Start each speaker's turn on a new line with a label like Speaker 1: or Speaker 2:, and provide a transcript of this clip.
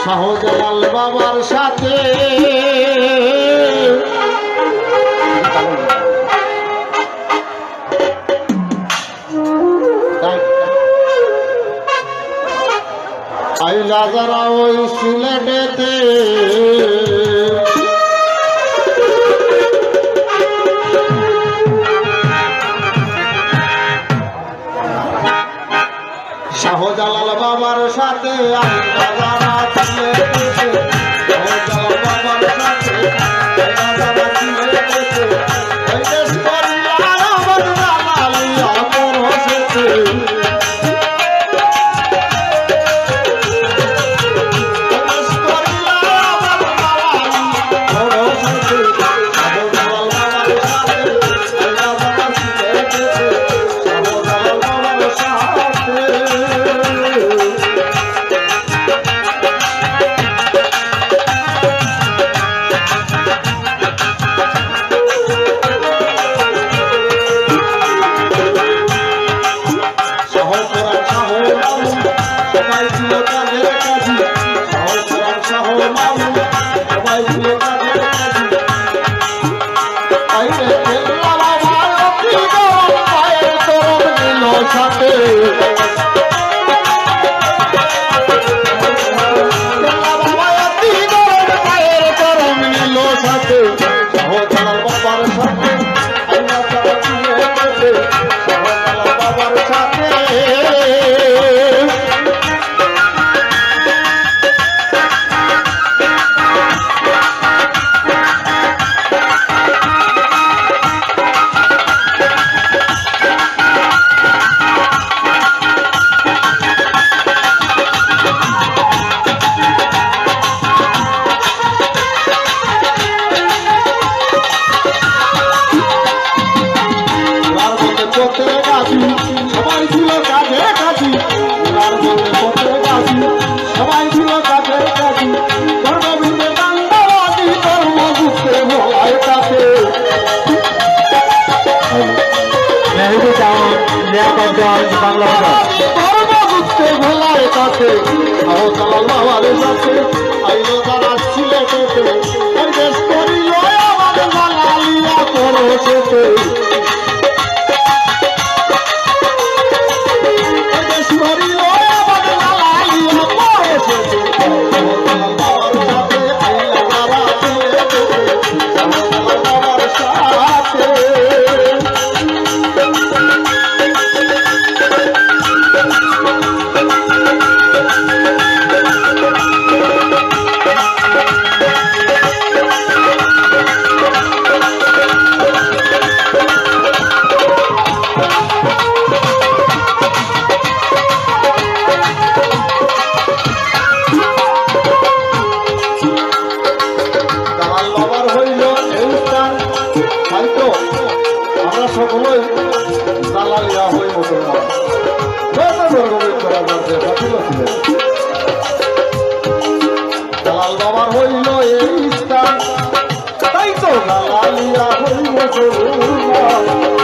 Speaker 1: শাহজালাল বাবার সাথে আইলা যারা ওই সিলেটেতে শাহজালাল বাবার সাথে আইলা যারা সিলেটেতে শাহজালাল বাবার সাথে আইলা যারা সিলেটেতে এই দেশ করিয়া আমার জালালিয়া পরশেতে শাহজালাল বাবার সাথে আইলো যারা সিলেটেতে এই দেশ করিল আমার জালালিয়া পরশেতে এই দেশ করিল আমার জালালিয়া পরশেতে শাহজালাল বাবার সাথে আইলো যারা সিলেটেতে শাহজালাল বাবার সাথে আমরা সকলেই জালালিয়া হই মুসলমান জালাল বাবার হইল এই স্থান তাই তো জালালিয়া হই মুসলমান।